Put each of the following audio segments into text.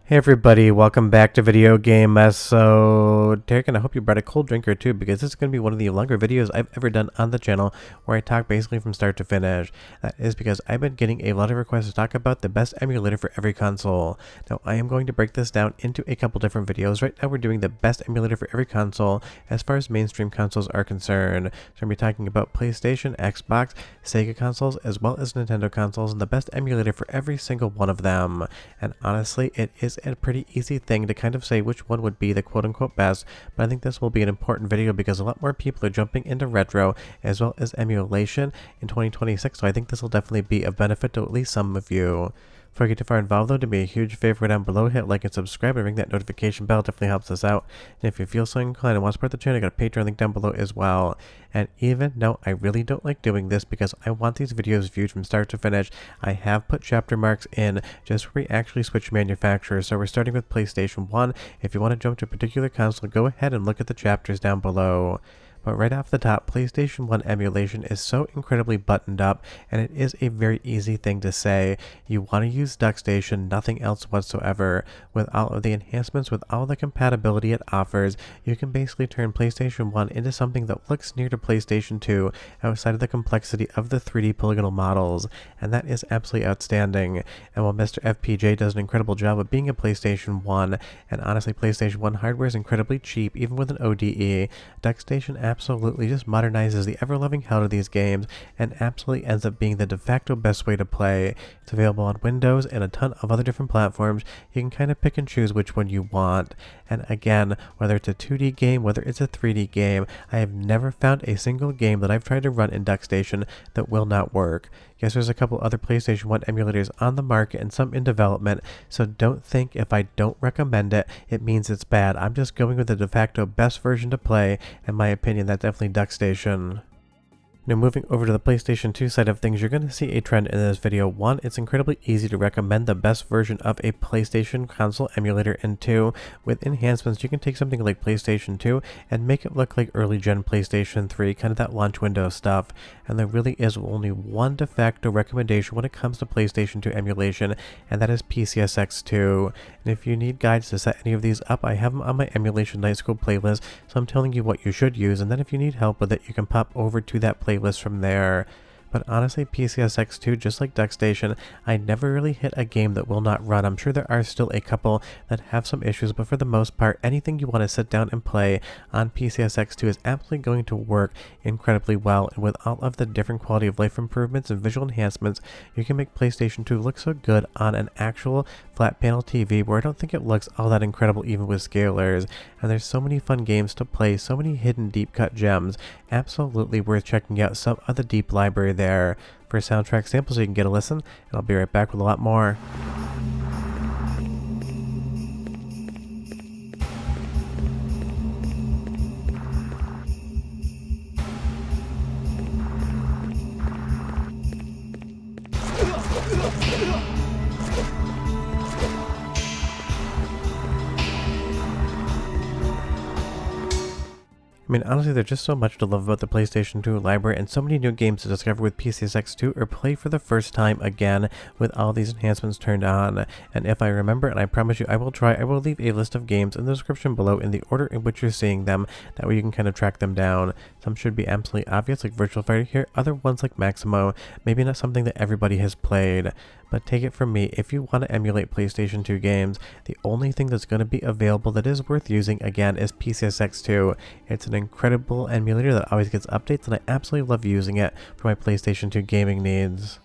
Hey everybody, welcome back to Video Game Mess. So, Derek, and I hope you brought a cold drink or two because this is going to be one of the longer videos I've ever done on the channel where I talk basically from start to finish. That is because I've been getting a lot of requests to talk about the best emulator for every console. Now, I am going to break this down into a couple different videos. Right now, we're doing the best emulator for every console as far as mainstream consoles are concerned. So, I'm going to be talking about PlayStation, Xbox, Sega consoles, as well as Nintendo consoles, and the best emulator for every single one of them. And honestly, it is a pretty easy thing to kind of say which one would be the quote-unquote best, but I think this will be an important video because a lot more people are jumping into retro as well as emulation in 2026, so I think this will definitely be of benefit to at least some of you. Before I get too far involved though, do me a huge favor down below, hit like and subscribe and ring that notification bell, definitely helps us out. And if you feel so inclined and want to support the channel, I got a Patreon link down below as well. And even though I really don't like doing this because I want these videos viewed from start to finish, I have put chapter marks in just where we actually switch manufacturers. So we're starting with PlayStation 1. If you want to jump to a particular console, go ahead and look at the chapters down below. But right off the top, PlayStation 1 emulation is so incredibly buttoned up, and it is a very easy thing to say. You want to use DuckStation, nothing else whatsoever. With all of the enhancements, with all the compatibility it offers, you can basically turn PlayStation 1 into something that looks near to PlayStation 2 outside of the complexity of the 3D polygonal models, and that is absolutely outstanding. And while Mr. FPJ does an incredible job of being a PlayStation 1, and honestly PlayStation 1 hardware is incredibly cheap even with an ODE, DuckStation absolutely just modernizes the ever-loving hell out of these games and absolutely ends up being the de facto best way to play. It's available on Windows and a ton of other different platforms. You can kind of pick and choose which one you want. And again, whether it's a 2D game, whether it's a 3D game, I have never found a single game that I've tried to run in DuckStation that will not work. Yes, there's a couple other PlayStation 1 emulators on the market and some in development, so don't think if I don't recommend it, it means it's bad. I'm just going with the de facto best version to play. In my opinion, that's definitely DuckStation. Now moving over to the PlayStation 2 side of things, you're going to see a trend in this video. One, it's incredibly easy to recommend the best version of a PlayStation console emulator, and two, with enhancements, you can take something like PlayStation 2 and make it look like early gen PlayStation 3, kind of that launch window stuff. And there really is only one de facto recommendation when it comes to PlayStation 2 emulation, and that is PCSX2. And if you need guides to set any of these up, I have them on my Emulation Night School playlist, so I'm telling you what you should use, and then if you need help with it, you can pop over to that playlist from there. But honestly, PCSX2, just like DuckStation, I never really hit a game that will not run. I'm sure there are still a couple that have some issues, but for the most part, anything you want to sit down and play on PCSX2 is absolutely going to work incredibly well. And with all of the different quality of life improvements and visual enhancements, you can make PlayStation 2 look so good on an actual flat panel TV where I don't think it looks all that incredible even with scalers. And there's so many fun games to play, so many hidden deep cut gems. Absolutely worth checking out some of the deep library there for soundtrack samples so you can get a listen, and I'll be right back with a lot more. I mean, honestly, there's just so much to love about the PlayStation 2 library and so many new games to discover with PCSX2 or play for the first time again with all these enhancements turned on. And if I remember, and I promise you I will leave a list of games in the description below in the order in which you're seeing them. That way you can kind of track them down. Some should be absolutely obvious like Virtual Fighter here, other ones like Maximo, maybe not something that everybody has played. But take it from me, if you want to emulate PlayStation 2 games, the only thing that's going to be available that is worth using again is PCSX2. It's an incredible emulator that always gets updates, and I absolutely love using it for my PlayStation 2 gaming needs.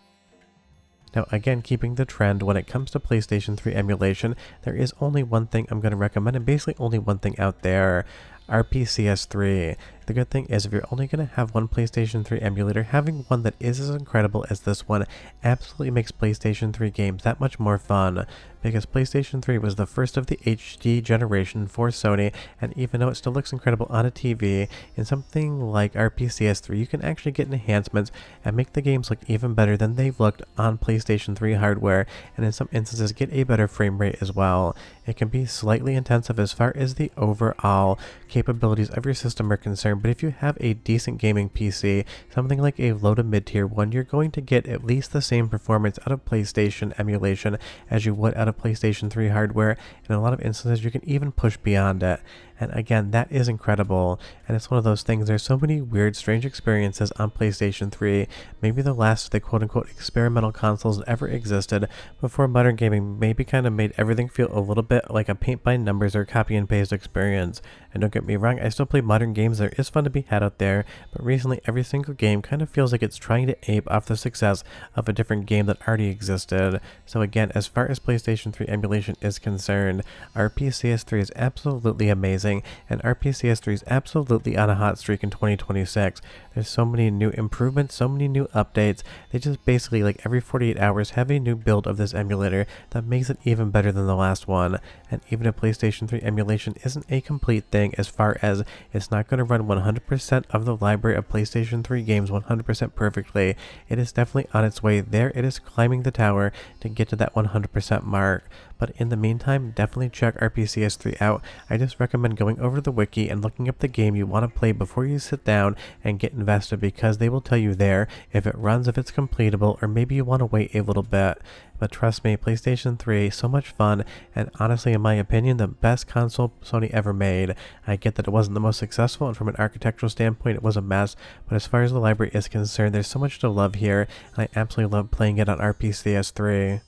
Now again, keeping the trend when it comes to PlayStation 3 emulation, there is only one thing I'm going to recommend, and basically only one thing out there. RPCS3. The good thing is if you're only going to have one PlayStation 3 emulator, having one that is as incredible as this one absolutely makes PlayStation 3 games that much more fun. Because PlayStation 3 was the first of the HD generation for Sony, and even though it still looks incredible on a TV, in something like RPCS3 you can actually get enhancements and make the games look even better than they've looked on PlayStation 3 hardware, and in some instances get a better frame rate as well. It can be slightly intensive as far as the overall capability capabilities of your system are concerned, but if you have a decent gaming PC, something like a low to mid tier one, you're going to get at least the same performance out of PlayStation emulation as you would out of PlayStation 3 hardware. In a lot of instances, you can even push beyond it. And again, that is incredible, and it's one of those things, there's so many weird, strange experiences on PlayStation 3, maybe the last of the quote-unquote experimental consoles that ever existed before modern gaming maybe kind of made everything feel a little bit like a paint by numbers or copy and paste experience. And don't get me wrong, I still play modern games, there is fun to be had out there, but recently every single game kind of feels like it's trying to ape off the success of a different game that already existed. So again, as far as PlayStation 3 emulation is concerned, RPCS3 is absolutely amazing, and RPCS3 is absolutely on a hot streak in 2026. There's so many new improvements, so many new updates. They just basically, like every 48 hours, have a new build of this emulator that makes it even better than the last one. And even if PlayStation 3 emulation isn't a complete thing, as far as it's not going to run 100% of the library of PlayStation 3 games 100% perfectly, it is definitely on its way there. It is climbing the tower to get to that 100% mark. But in the meantime, definitely check RPCS3 out. I just recommend going over the wiki and looking up the game you want to play before you sit down and get invested, because they will tell you there if it runs, if it's completable, or maybe you want to wait a little bit. But trust me, PlayStation 3, so much fun, and honestly, in my opinion, the best console Sony ever made. I get that it wasn't the most successful, and from an architectural standpoint, it was a mess, but as far as the library is concerned, there's so much to love here, and I absolutely love playing it on RPCS3.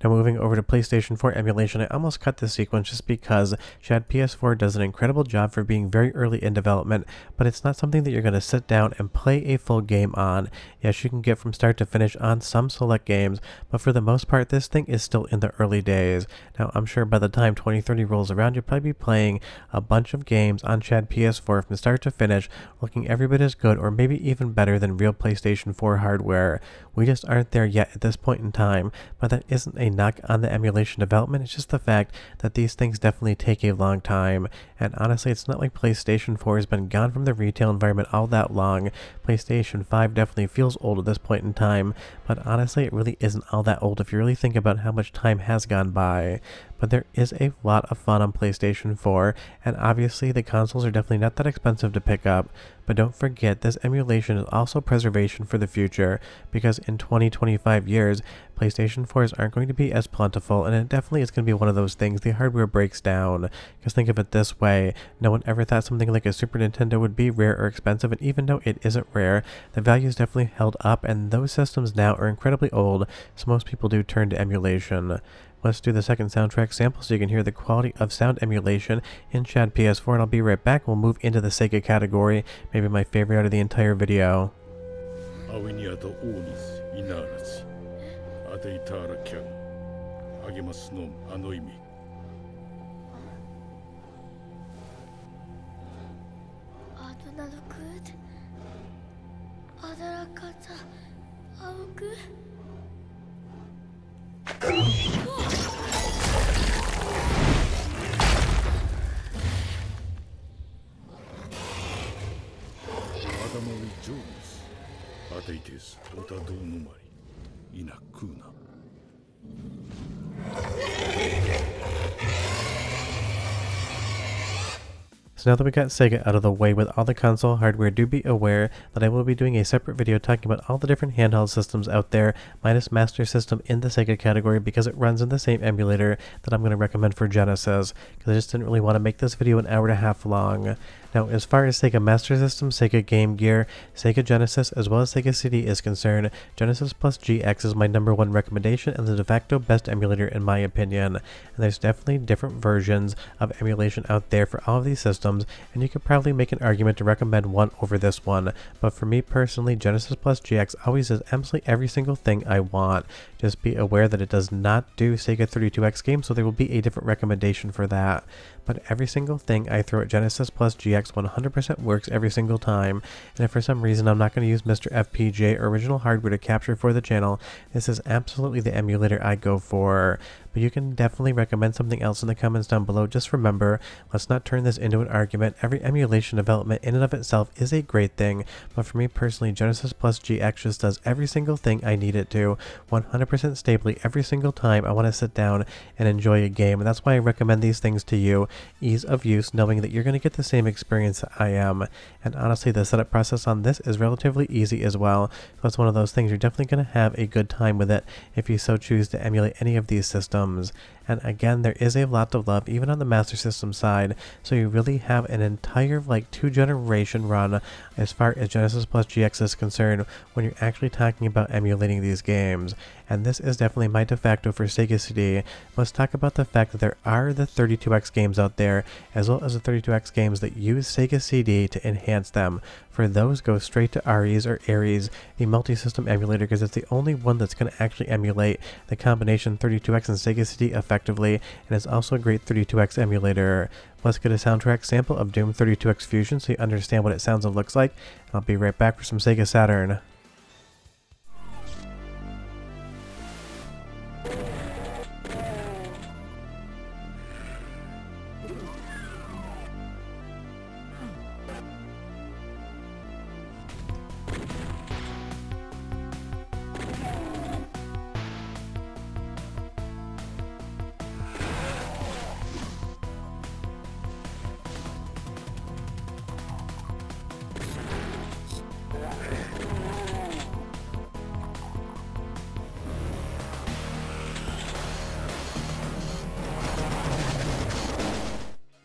Now moving over to PlayStation 4 emulation, I almost cut this sequence just because Shad PS4 does an incredible job for being very early in development, but it's not something that you're going to sit down and play a full game on. Yes, you can get from start to finish on some select games, but for the most part, this thing is still in the early days. Now, I'm sure by the time 2030 rolls around, you'll probably be playing a bunch of games on Shad PS4 from start to finish, looking every bit as good or maybe even better than real PlayStation 4 hardware. We just aren't there yet at this point in time, but that isn't a knock on the emulation development. It's just the fact that these things definitely take a long time, and honestly, it's not like PlayStation 4 has been gone from the retail environment all that long. PlayStation 5 definitely feels old at this point in time, but honestly, it really isn't all that old if you really think about how much time has gone by. But there is a lot of fun on PlayStation 4, and obviously the consoles are definitely not that expensive to pick up. But don't forget, this emulation is also preservation for the future, because in 20-25 years, PlayStation 4s aren't going to be as plentiful, and it definitely is going to be one of those things, the hardware breaks down. Because think of it this way, no one ever thought something like a Super Nintendo would be rare or expensive, and even though it isn't rare, the value is definitely held up, and those systems now are incredibly old, so most people do turn to emulation. Let's do the second soundtrack sample so you can hear the quality of sound emulation in Shad PS4, and I'll be right back. We'll move into the Sega category, maybe my favorite out of the entire video. So now that we got Sega out of the way with all the console hardware, do be aware that I will be doing a separate video talking about all the different handheld systems out there, minus Master System in the Sega category, because it runs in the same emulator that I'm going to recommend for Genesis, because I just didn't really want to make this video an hour and a half long. Now, as far as Sega Master System, Sega Game Gear, Sega Genesis, as well as Sega CD is concerned, Genesis Plus GX is my #1 recommendation and the de facto best emulator in my opinion. And there's definitely different versions of emulation out there for all of these systems, and you could probably make an argument to recommend one over this one. But for me personally, Genesis Plus GX always does absolutely every single thing I want. Just be aware that it does not do Sega 32X games, so there will be a different recommendation for that. But every single thing I throw at Genesis Plus GX 100% works every single time, and if for some reason I'm not going to use Mr. FPJ or original hardware to capture for the channel, this is absolutely the emulator I go for. but you can definitely recommend something else in the comments down below. Just remember, let's not turn this into an argument. Every emulation development in and of itself is a great thing, but for me personally, Genesis Plus GX just does every single thing I need it to, 100% stably every single time I want to sit down and enjoy a game, and that's why I recommend these things to you. Ease of use, knowing that you're going to get the same experience that I am, and honestly the setup process on this is relatively easy as well, so it's one of those things you're definitely going to have a good time with it if you so choose to emulate any of these systems. And again, there is a lot of love even on the Master System side, so you really have an entire like 2-generation run as far as Genesis Plus GX is concerned when you're actually talking about emulating these games. And this is definitely my de facto for Sega CD. Let's talk about the fact that there are the 32X games out there, as well as the 32X games that use Sega CD to enhance them. For those, go straight to Ares or Ares, the multi-system emulator, because it's the only one that's going to actually emulate the combination 32X and Sega CD effectively, and it's also a great 32X emulator. Let's get a soundtrack sample of Doom 32X Fusion so you understand what it sounds and looks like. I'll be right back for some Sega Saturn.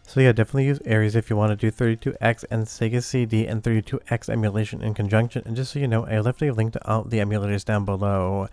So yeah, definitely use Ares if you want to do 32X and Sega CD and 32X emulation in conjunction. And just so you know, I left a link to all the emulators down below.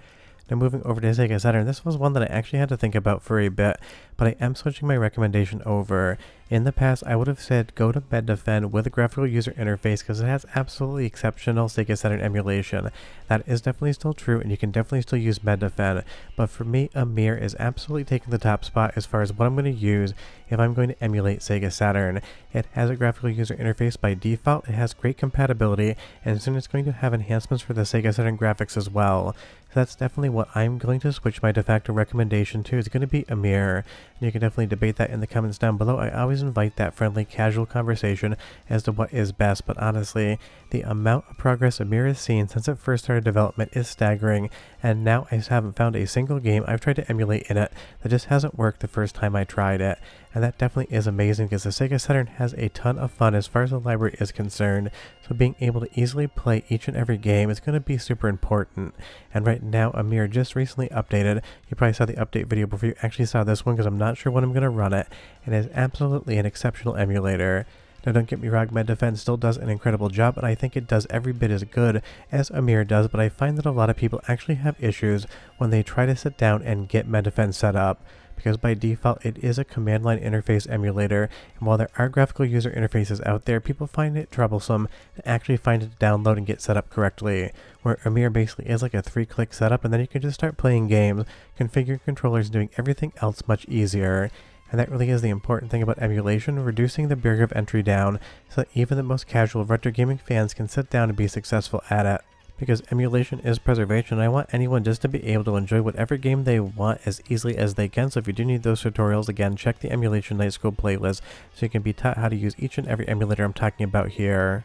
Now moving over to Sega Saturn, this was one that I actually had to think about for a bit, but I am switching my recommendation over. In the past, I would have said go to Medefend with a graphical user interface because it has absolutely exceptional Sega Saturn emulation. That is definitely still true, and you can definitely still use Medefend, but for me, Amir is absolutely taking the top spot as far as what I'm going to use if I'm going to emulate Sega Saturn. It has a graphical user interface by default, it has great compatibility, and soon it's going to have enhancements for the Sega Saturn graphics as well. So that's definitely what I'm going to switch my de facto recommendation to. It's going to be Amir, and you can definitely debate that in the comments down below. I always invite that friendly, casual conversation as to what is best, but honestly, the amount of progress Amir has seen since it first started development is staggering, and now I haven't found a single game I've tried to emulate in it that just hasn't worked the first time I tried it. And that definitely is amazing because the Sega Saturn has a ton of fun as far as the library is concerned, so being able to easily play each and every game is going to be super important. And right now, Amir just recently updated. You probably saw the update video before you actually saw this one because I'm not sure when I'm going to run it, and it is absolutely an exceptional emulator. Now don't get me wrong, Medefend still does an incredible job, and I think it does every bit as good as Amir does, but I find that a lot of people actually have issues when they try to sit down and get Medefend set up, because by default it is a command line interface emulator, and while there are graphical user interfaces out there, people find it troublesome to actually find it to download and get set up correctly, where Amir basically is like a 3-click setup, and then you can just start playing games, configure controllers, and doing everything else much easier. And that really is the important thing about emulation, reducing the barrier of entry down so that even the most casual retro gaming fans can sit down and be successful at it. Because emulation is preservation, and I want anyone just to be able to enjoy whatever game they want as easily as they can. So if you do need those tutorials, again, check the Emulation Night School playlist so you can be taught how to use each and every emulator I'm talking about here.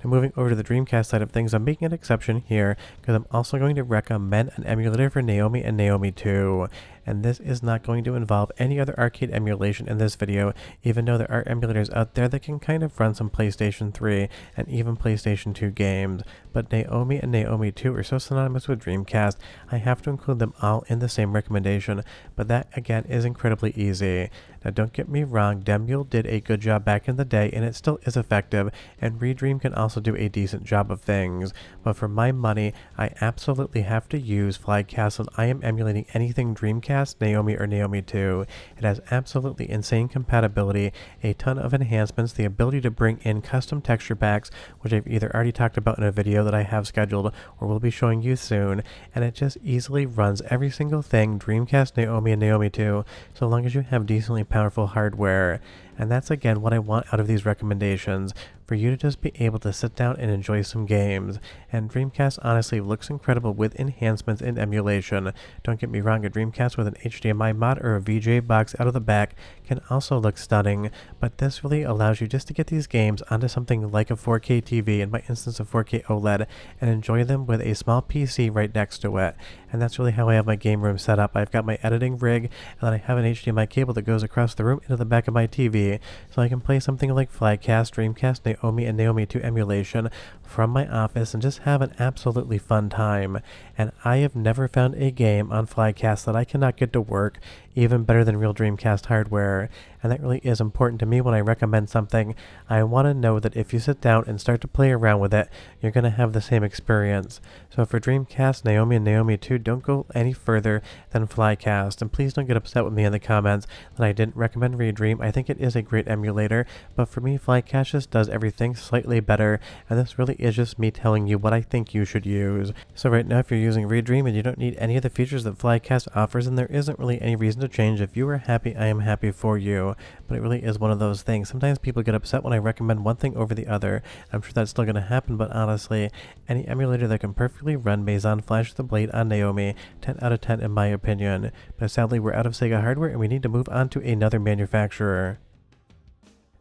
And moving over to the Dreamcast side of things, I'm making an exception here because I'm also going to recommend an emulator for Naomi and Naomi 2. And this is not going to involve any other arcade emulation in this video, even though there are emulators out there that can kind of run some PlayStation 3 and even PlayStation 2 games. But Naomi and Naomi 2 are so synonymous with Dreamcast, I have to include them all in the same recommendation, but that again is incredibly easy. Now don't get me wrong, Demule did a good job back in the day, and it still is effective, and Redream can also do a decent job of things, but for my money, I absolutely have to use Fly Castle, and I am emulating anything Dreamcast, Naomi, or Naomi 2. It has absolutely insane compatibility, a ton of enhancements, the ability to bring in custom texture packs, which I've either already talked about in a video that I have scheduled or will be showing you soon, and it just easily runs every single thing Dreamcast, Naomi, and Naomi 2, so long as you have decently powerful hardware. And that's again what I want out of these recommendations, for you to just be able to sit down and enjoy some games. And Dreamcast honestly looks incredible with enhancements in emulation. Don't get me wrong, a Dreamcast with an HDMI mod or a VGA box out of the back can also look stunning, but this really allows you just to get these games onto something like a 4K TV, in my instance a 4K OLED, and enjoy them with a small PC right next to it. And that's really how I have my game room set up. I've got my editing rig, and then I have an HDMI cable that goes across the room into the back of my TV, so I can play something like Flycast, Dreamcast, Naomi, and Naomi 2 emulation from my office and just have an absolutely fun time. And I have never found a game on Flycast that I cannot get to work even better than real Dreamcast hardware, and that really is important to me when I recommend something. I want to know that if you sit down and start to play around with it, you're going to have the same experience. So for Dreamcast, Naomi, and Naomi 2, don't go any further than Flycast, and please don't get upset with me in the comments that I didn't recommend Redream. I think it is a great emulator, but for me, Flycast just does everything slightly better, and this really is just me telling you what I think you should use. So right now, if you're using Redream and you don't need any of the features that Flycast offers, then there isn't really any reason to change. If you are happy, I am happy for you. But it really is one of those things. Sometimes people get upset when I recommend one thing over the other. I'm sure that's still going to happen, but honestly, any emulator that can perfectly run Maison Flash the Blade on Naomi, 10 out of 10 in my opinion. But sadly, we're out of Sega hardware and we need to move on to another manufacturer.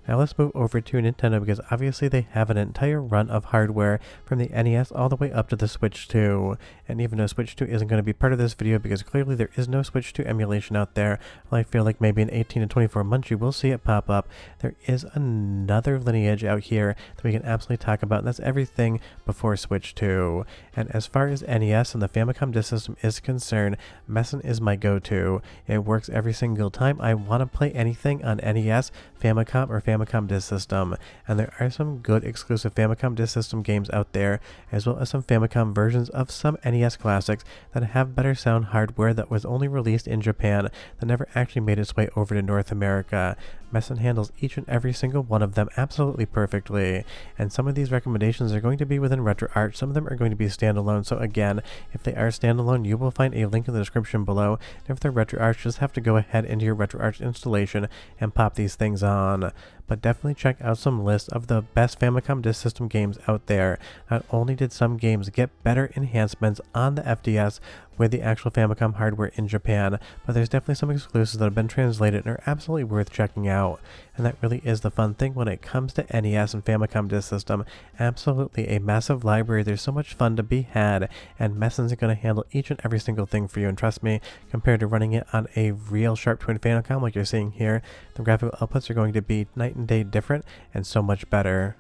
Now let's move over to Nintendo, because obviously they have an entire run of hardware from the NES all the way up to the Switch 2. And even though Switch 2 isn't going to be part of this video because clearly there is no Switch 2 emulation out there, well, I feel like maybe in 18 to 24 months you will see it pop up. There is another lineage out here that we can absolutely talk about, and that's everything before Switch 2. And as far as NES and the Famicom Disk System is concerned, Messen is my go-to. It works every single time I want to play anything on NES, Famicom, or Famicom Disk System, and there are some good exclusive Famicom Disk System games out there, as well as some Famicom versions of some NES classics that have better sound hardware that was only released in Japan that never actually made its way over to North America. Messen handles each and every single one of them absolutely perfectly, and some of these recommendations are going to be within RetroArch, some of them are going to be standalone, so again, if they are standalone, you will find a link in the description below, and if they're RetroArch, just have to go ahead into your RetroArch installation and pop these things on. But definitely check out some lists of the best Famicom Disk System games out there. Not only did some games get better enhancements on the FDS with the actual Famicom hardware in Japan, but there's definitely some exclusives that have been translated and are absolutely worth checking out. And that really is the fun thing when it comes to NES and Famicom Disk System. Absolutely a massive library. There's so much fun to be had, and Messen's going to handle each and every single thing for you. And trust me, compared to running it on a real Sharp Twin Famicom like you're seeing here, the graphical outputs are going to be night and day different and so much better.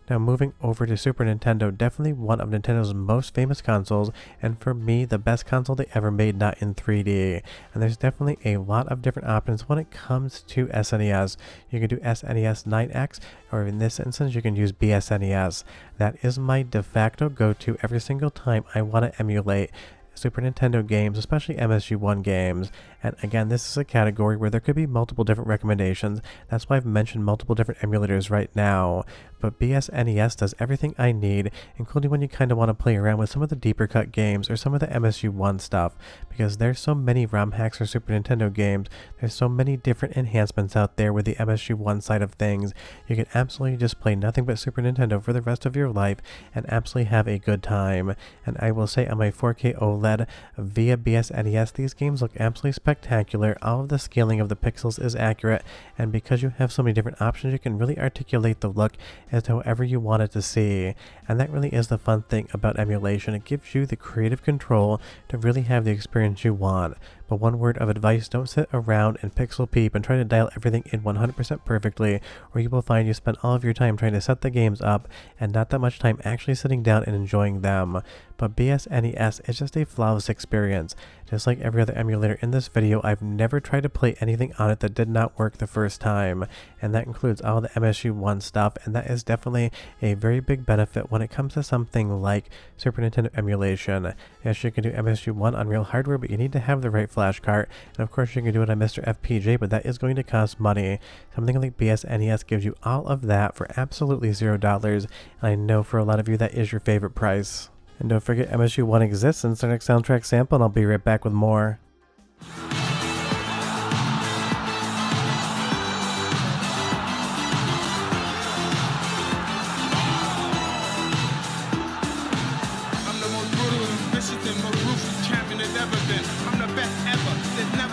Now moving over to Super Nintendo, definitely one of Nintendo's most famous consoles, and for me, the best console they ever made not in 3D. And there's definitely a lot of different options when it comes to SNES. You can do SNES 9X, or in this instance, you can use BSNES. That is my de facto go-to every single time I want to emulate Super Nintendo games, especially MSG1 games. And again, this is a category where there could be multiple different recommendations. That's why I've mentioned multiple different emulators right now. But BSNES does everything I need, including when you kind of want to play around with some of the deeper cut games or some of the MSG1 stuff, because there's so many ROM hacks for Super Nintendo games. There's so many different enhancements out there with the MSG1 side of things. You can absolutely just play nothing but Super Nintendo for the rest of your life and absolutely have a good time. And I will say on my 4K OLED via BSNES, these games look absolutely spectacular. All of the scaling of the pixels is accurate, and because you have so many different options, you can really articulate the look as to however you want it to see. And that really is the fun thing about emulation. It gives you the creative control to really have the experience you want. But one word of advice, don't sit around and pixel peep and try to dial everything in 100% perfectly, or you will find you spend all of your time trying to set the games up and not that much time actually sitting down and enjoying them. But BSNES is just a flawless experience. Just like every other emulator in this video, I've never tried to play anything on it that did not work the first time, and that includes all the MSG1 stuff, and that is definitely a very big benefit when it comes to something like Super Nintendo emulation. Yes, you can do MSG1 on real hardware, but you need to have the right flash cart, and of course you can do it on Mr. FPJ, but that is going to cost money. Something like BSNES gives you all of that for absolutely $0, and I know for a lot of you that is your favorite price. And don't forget, MSG1 exists, and it's our next soundtrack sample, and I'll be right back with more.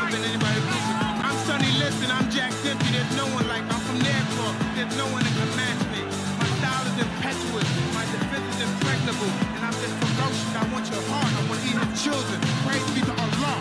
never been anybody closer. I'm Sonny Liston, I'm Jack Dempsey. There's no one like me. I'm from Nairclaw. There's no one that can match me. My style is impetuous. My defense is impregnable. And I'm just ferocious. I want your heart. I want to eat your children. Praise be to Allah.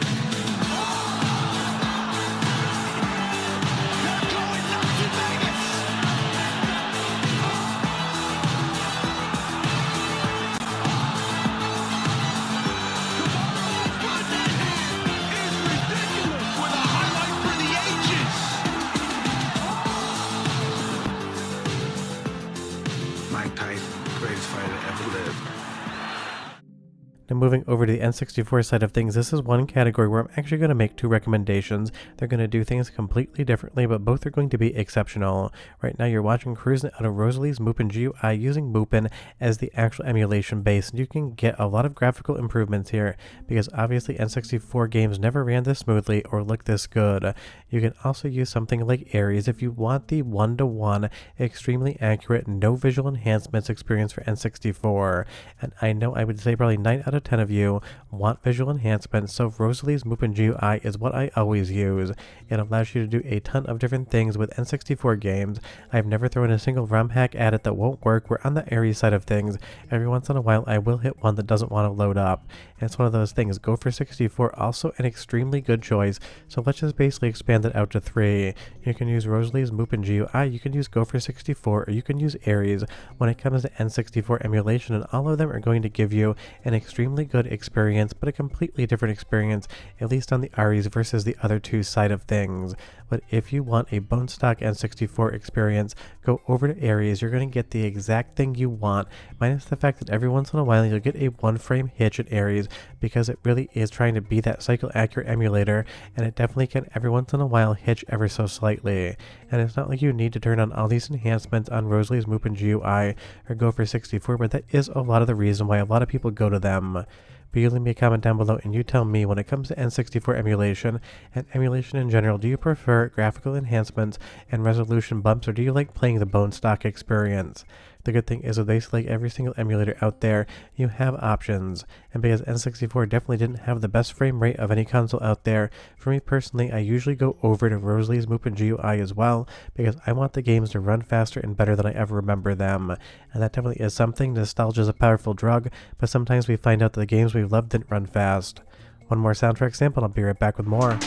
Now moving over to the N64 side of things, this is one category where I'm actually going to make two recommendations. They're going to do things completely differently, but both are going to be exceptional. Right now you're watching Cruising out of Rosalie's Mupen GUI using Mupen as the actual emulation base, and you can get a lot of graphical improvements here, because obviously N64 games never ran this smoothly or looked this good. You can also use something like Ares if you want the one-to-one, extremely accurate, no visual enhancements experience for N64. And I know I would say probably 9 out of 10 of you want visual enhancements, so Rosalie's Mupen GUI is what I always use. It allows you to do a ton of different things with N64 games. I've never thrown a single ROM hack at it that won't work. We're on the Ares side of things. Every once in a while I will hit one that doesn't want to load up. And it's one of those things. Go for 64, also an extremely good choice, so let's just basically expand it out to 3. You can use Rosalie's Mupen GUI, you can use Go for 64, or you can use Ares when it comes to N64 emulation, and all of them are going to give you an extremely good experience, but a completely different experience, at least on the Ares versus the other two side of things. But if you want a bone stock N64 experience, go over to Ares. You're going to get the exact thing you want, minus the fact that every once in a while you'll get a one-frame hitch at Ares, because it really is trying to be that cycle-accurate emulator, and it definitely can every once in a while hitch ever so slightly. And it's not like you need to turn on all these enhancements on Rosalie's Mupen GUI or Go for 64, but that is a lot of the reason why a lot of people go to them. But you leave me a comment down below and you tell me, when it comes to N64 emulation and emulation in general, do you prefer graphical enhancements and resolution bumps, or do you like playing the bone stock experience? The good thing is with basically every single emulator out there, you have options. And because N64 definitely didn't have the best frame rate of any console out there, for me personally, I usually go over to Rosalie's Mupen GUI as well, because I want the games to run faster and better than I ever remember them. And that definitely is something. Nostalgia is a powerful drug, but sometimes we find out that the games we loved didn't run fast. One more soundtrack sample and I'll be right back with more.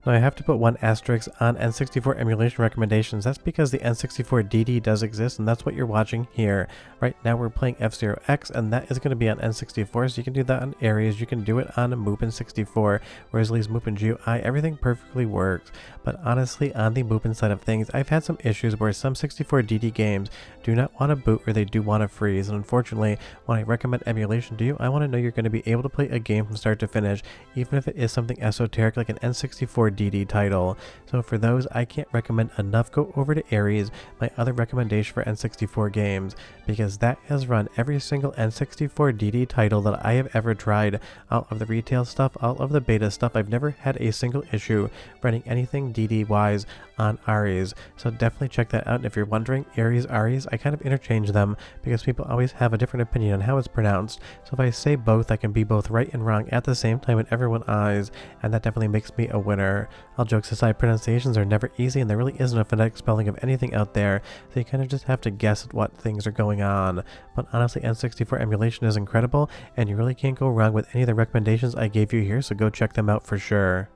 Now I have to put one asterisk on N64 emulation recommendations. That's because the N64 DD does exist, and that's what you're watching here. Right now we're playing F-Zero X, and that is going to be on N64, so you can do that on Ares, you can do it on Mupen 64, Rosalie's Mupen GUI, everything perfectly works. But honestly, on the Mupen side of things, I've had some issues where some 64 DD games do not want to boot, or they do want to freeze, and unfortunately, when I recommend emulation to you, I want to know you're going to be able to play a game from start to finish, even if it is something esoteric like an N64 DD title. So for those, I can't recommend enough. Go over to Ares, my other recommendation for N64 games, because that has run every single N64 DD title that I have ever tried. All of the retail stuff, all of the beta stuff, I've never had a single issue running anything DD wise on Ares. So definitely check that out. And if you're wondering, Ares, I kind of interchange them because people always have a different opinion on how it's pronounced. So if I say both, I can be both right and wrong at the same time in everyone's eyes, and that definitely makes me a winner. All jokes aside, pronunciations are never easy, and there really isn't a phonetic spelling of anything out there, so you kind of just have to guess at what things are going on. But honestly, N64 emulation is incredible, and you really can't go wrong with any of the recommendations I gave you here, so go check them out for sure.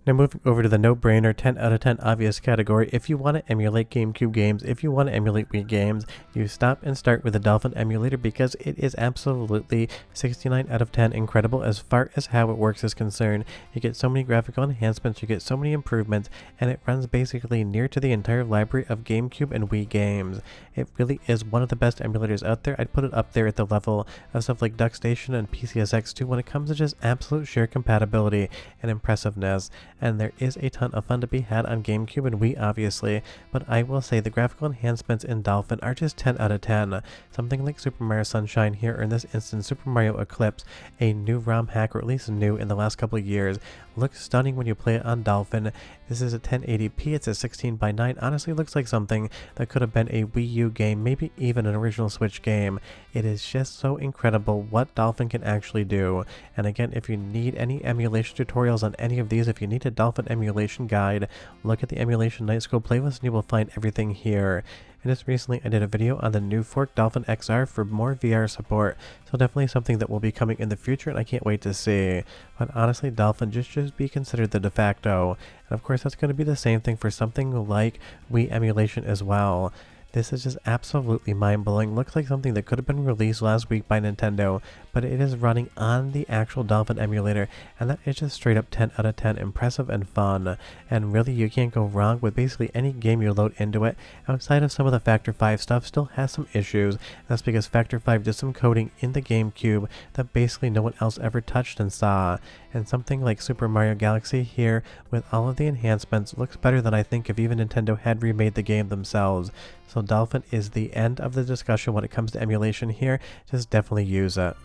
Now moving over to the no-brainer 10 out of 10 obvious category, if you want to emulate GameCube games, if you want to emulate Wii games, you stop and start with the Dolphin emulator because it is absolutely 69 out of 10 incredible as far as how it works is concerned. You get so many graphical enhancements, you get so many improvements, and it runs basically near to the entire library of GameCube and Wii games. It really is one of the best emulators out there. I'd put it up there at the level of stuff like DuckStation and PCSX2 when it comes to just absolute sheer compatibility and impressiveness. And there is a ton of fun to be had on GameCube and Wii obviously, but I will say the graphical enhancements in Dolphin are just 10 out of 10. Something like Super Mario Sunshine here, or in this instance Super Mario Eclipse, a new ROM hack, or at least new in the last couple of years, looks stunning when you play it on Dolphin. This is a 1080p, it's a 16:9, honestly looks like something that could have been a Wii U game, maybe even an original Switch game. It is just so incredible what Dolphin can actually do. And again, if you need any emulation tutorials on any of these, if you need a Dolphin emulation guide, look at the Emulation Night School playlist and you will find everything here. And just recently I did a video on the new fork Dolphin XR for more VR support, so definitely something that will be coming in the future and I can't wait to see. But honestly, Dolphin just be considered the de facto, and of course that's going to be the same thing for something like Wii emulation as well. This is just absolutely mind-blowing. Looks like something that could have been released last week by Nintendo, but it is running on the actual Dolphin emulator, and that is just straight up 10 out of 10 impressive and fun. And really, you can't go wrong with basically any game you load into it. Outside of some of the Factor 5 stuff, still has some issues. That's because Factor 5 did some coding in the GameCube that basically no one else ever touched and saw. And something like Super Mario Galaxy here, with all of the enhancements, looks better than I think if even Nintendo had remade the game themselves. So Dolphin is the end of the discussion when it comes to emulation here. Just definitely use it.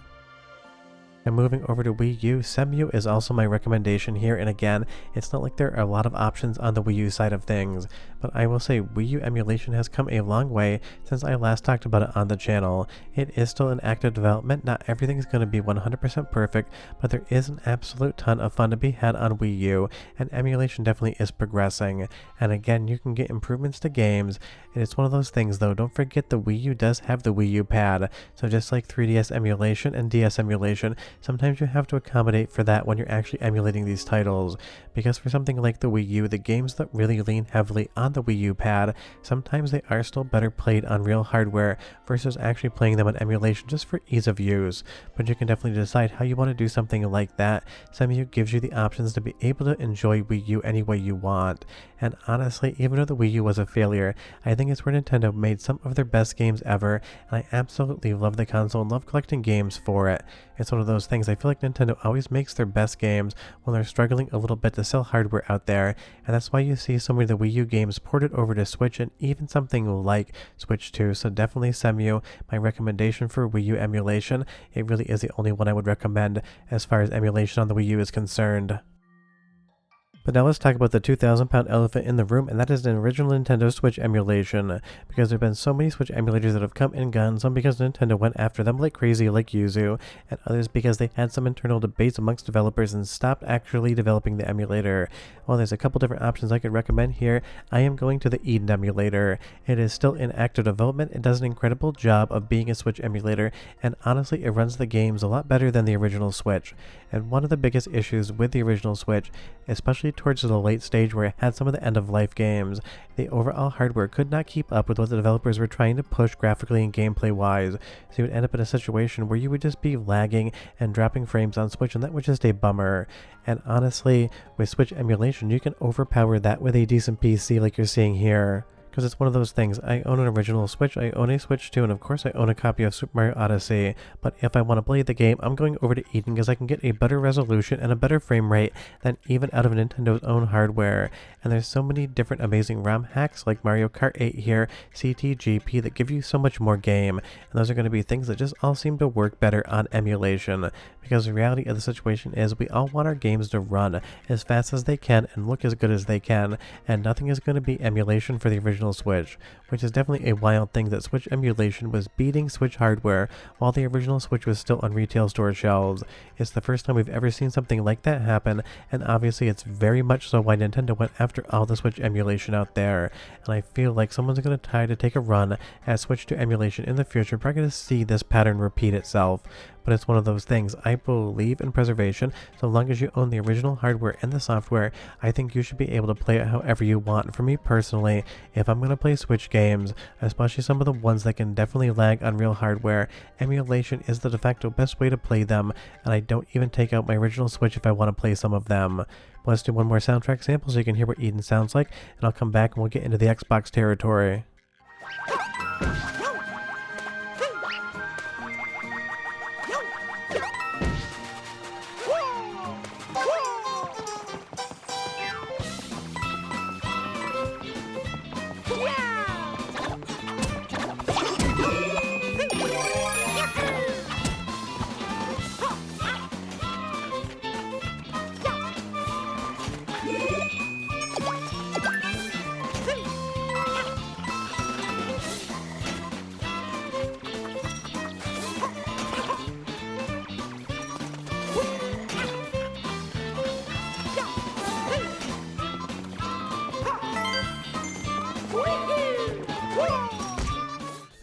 And moving over to Wii U, Cemu is also my recommendation here, and again, it's not like there are a lot of options on the Wii U side of things, but I will say Wii U emulation has come a long way since I last talked about it on the channel. It is still in active development, not everything's going to be 100% perfect, but there is an absolute ton of fun to be had on Wii U, and emulation definitely is progressing. And again, you can get improvements to games, and it's one of those things though, don't forget the Wii U does have the Wii U pad, so just like 3DS emulation and DS emulation, sometimes you have to accommodate for that when you're actually emulating these titles, because for something like the Wii U, the games that really lean heavily on the Wii U pad, sometimes they are still better played on real hardware versus actually playing them on emulation just for ease of use. But you can definitely decide how you want to do something like that. Cemu gives you the options to be able to enjoy Wii U any way you want. And honestly, even though the Wii U was a failure, I think it's where Nintendo made some of their best games ever, and I absolutely love the console and love collecting games for it. It's one of those things, I feel like Nintendo always makes their best games when they're struggling a little bit to sell hardware out there, and that's why you see so many of the Wii U games ported over to Switch and even something like Switch 2, so definitely Cemu, my recommendation for Wii U emulation. It really is the only one I would recommend as far as emulation on the Wii U is concerned. But now let's talk about the 2,000-pound elephant in the room, and that is an original Nintendo Switch emulation. Because there have been so many Switch emulators that have come and gone, some because Nintendo went after them like crazy like Yuzu, and others because they had some internal debates amongst developers and stopped actually developing the emulator. Well, there's a couple different options I could recommend here. I am going to the Eden emulator. It is still in active development, it does an incredible job of being a Switch emulator, and honestly it runs the games a lot better than the original Switch. And one of the biggest issues with the original Switch, especially towards the late stage where it had some of the end-of-life games, the overall hardware could not keep up with what the developers were trying to push graphically and gameplay-wise, so you would end up in a situation where you would just be lagging and dropping frames on Switch, and that was just a bummer. And honestly, with Switch emulation, you can overpower that with a decent PC like you're seeing here. Because it's one of those things, I own an original Switch, I own a Switch 2, and of course I own a copy of Super Mario Odyssey, but if I want to play the game, I'm going over to Eden because I can get a better resolution and a better frame rate than even out of Nintendo's own hardware. And there's so many different amazing ROM hacks like Mario Kart 8 here, CTGP, that give you so much more game, and those are going to be things that just all seem to work better on emulation. Because the reality of the situation is we all want our games to run as fast as they can and look as good as they can, and nothing is going to be emulation for the original Switch, which is definitely a wild thing that Switch emulation was beating Switch hardware while the original Switch was still on retail store shelves. It's the first time we've ever seen something like that happen, and obviously it's very much so why Nintendo went after all the Switch emulation out there. And I feel like someone's going to try to take a run at Switch 2 emulation in the future, probably going to see this pattern repeat itself. but it's one of those things. I believe in preservation. So long as you own the original hardware and the software, I think you should be able to play it however you want. For me personally, if I'm going to play Switch games, especially some of the ones that can definitely lag on real hardware, emulation is the de facto best way to play them, and I don't even take out my original Switch if I want to play some of them. But let's do one more soundtrack sample so you can hear what Eden sounds like, and I'll come back and we'll get into the Xbox territory.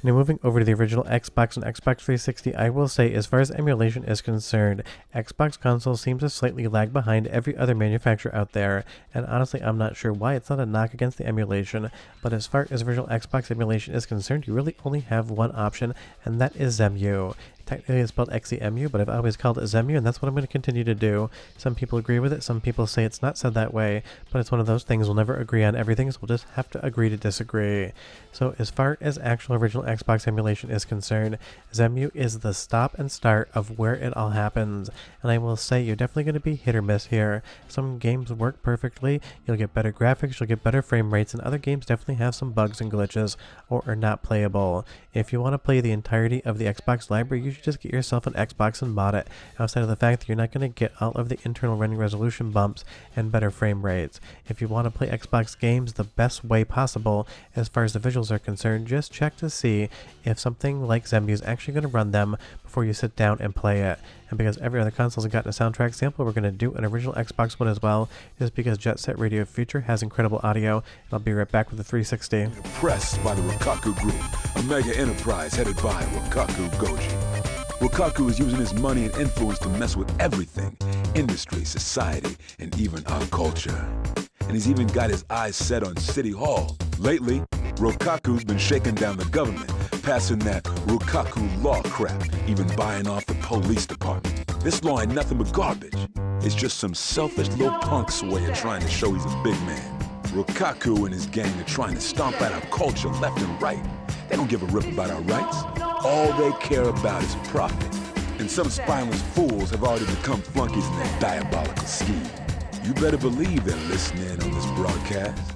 Now moving over to the original Xbox and Xbox 360, I will say as far as emulation is concerned, Xbox console seems to slightly lag behind every other manufacturer out there, and honestly I'm not sure why. It's not a knock against the emulation, but as far as original Xbox emulation is concerned, you really only have one option, and that is Zemu. Technically it's spelled XEMU, but I've always called it Zemu, and that's what I'm going to continue to do. Some people agree with it, some people say it's not said that way, but it's one of those things. We'll never agree on everything, so we'll just have to agree to disagree. So as far as actual original Xbox emulation is concerned, Zemu is the stop and start of where it all happens, and I will say you're definitely going to be hit or miss here. Some games work perfectly, you'll get better graphics, you'll get better frame rates, and other games definitely have some bugs and glitches or are not playable. If you want to play the entirety of the Xbox library, you should just get yourself an Xbox and mod it, outside of the fact that you're not going to get all of the internal running resolution bumps and better frame rates. If you want to play Xbox games the best way possible as far as the visuals are concerned, just check to see if something like Zemu is actually going to run them before you sit down and play it. And because every other console has gotten a soundtrack sample, we're going to do an original Xbox one as well, just because Jet Set Radio Future has incredible audio. And I'll be right back with the 360. Pressed by the Rokkaku Group, a mega enterprise headed by Rokkaku Goji. Rokkaku is using his money and influence to mess with everything, industry, society, and even our culture. And he's even got his eyes set on City Hall. Lately, Rokkaku's been shaking down the government, passing that Rokkaku law crap, even buying off the police department. This law ain't nothing but garbage. It's just some selfish little punk's way of trying to show he's a big man. Rokkaku and his gang are trying to stomp out our culture left and right. They don't give a rip about our rights. All they care about is profit. And some spineless fools have already become flunkies in their diabolical scheme. You better believe they're listening on this broadcast.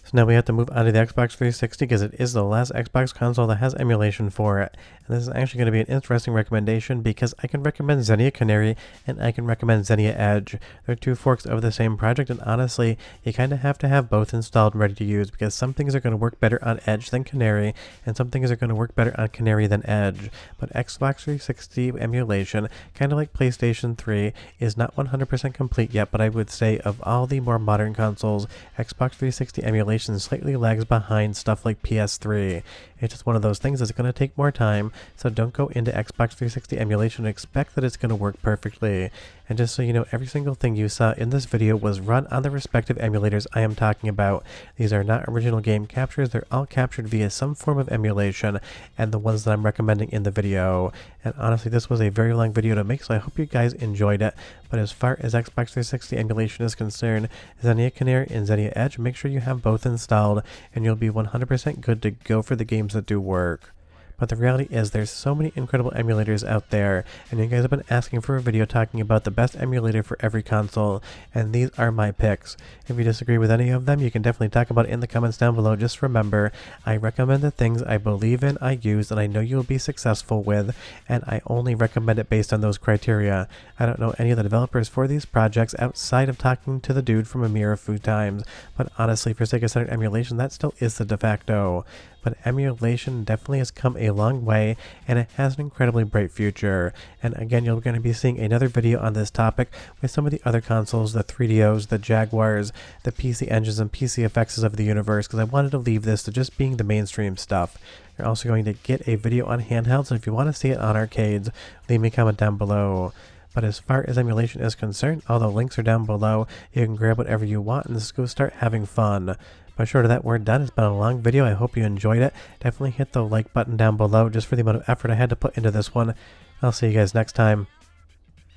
So now we have to move on to the Xbox 360 because it is the last Xbox console that has emulation for it. And this is actually going to be an interesting recommendation because I can recommend Xenia Canary and I can recommend Xenia Edge. They're two forks of the same project, and honestly, you kind of have to have both installed and ready to use because some things are going to work better on Edge than Canary, and some things are going to work better on Canary than Edge. But Xbox 360 emulation, kind of like PlayStation 3, is not 100% complete yet, but I would say of all the more modern consoles, Xbox 360 emulation slightly lags behind stuff like PS3. It's just one of those things that's going to take more time, so don't go into Xbox 360 emulation and expect that it's going to work perfectly. And just so you know, every single thing you saw in this video was run on the respective emulators I am talking about. These are not original game captures, they're all captured via some form of emulation, and the ones that I'm recommending in the video. And honestly, this was a very long video to make, so I hope you guys enjoyed it. But as far as Xbox 360 emulation is concerned, Xenia Canary and Xenia Edge, make sure you have both installed, and you'll be 100% good to go for the games that do work. But the reality is there's so many incredible emulators out there, and you guys have been asking for a video talking about the best emulator for every console, and these are my picks. If you disagree with any of them, you can definitely talk about it in the comments down below. Just remember, I recommend the things I believe in, I use, and I know you'll be successful with, and I only recommend it based on those criteria. I don't know any of the developers for these projects outside of talking to the dude from A Mirror of Food Times, but honestly, for Sega Saturn emulation, that still is the de facto. But emulation definitely has come a a long way, and it has an incredibly bright future. And again, you're going to be seeing another video on this topic with some of the other consoles, the 3DOs, the Jaguars, the PC Engines, and PC FXs of the universe, because I wanted to leave this to just being the mainstream stuff. You're also going to get a video on handhelds, so if you want to see it on arcades, leave me a comment down below. But as far as emulation is concerned, all the links are down below. You can grab whatever you want and just go start having fun. But short of that, we're done. It's been a long video. I hope you enjoyed it. Definitely hit the like button down below just for the amount of effort I had to put into this one. I'll see you guys next time.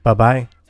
Bye-bye.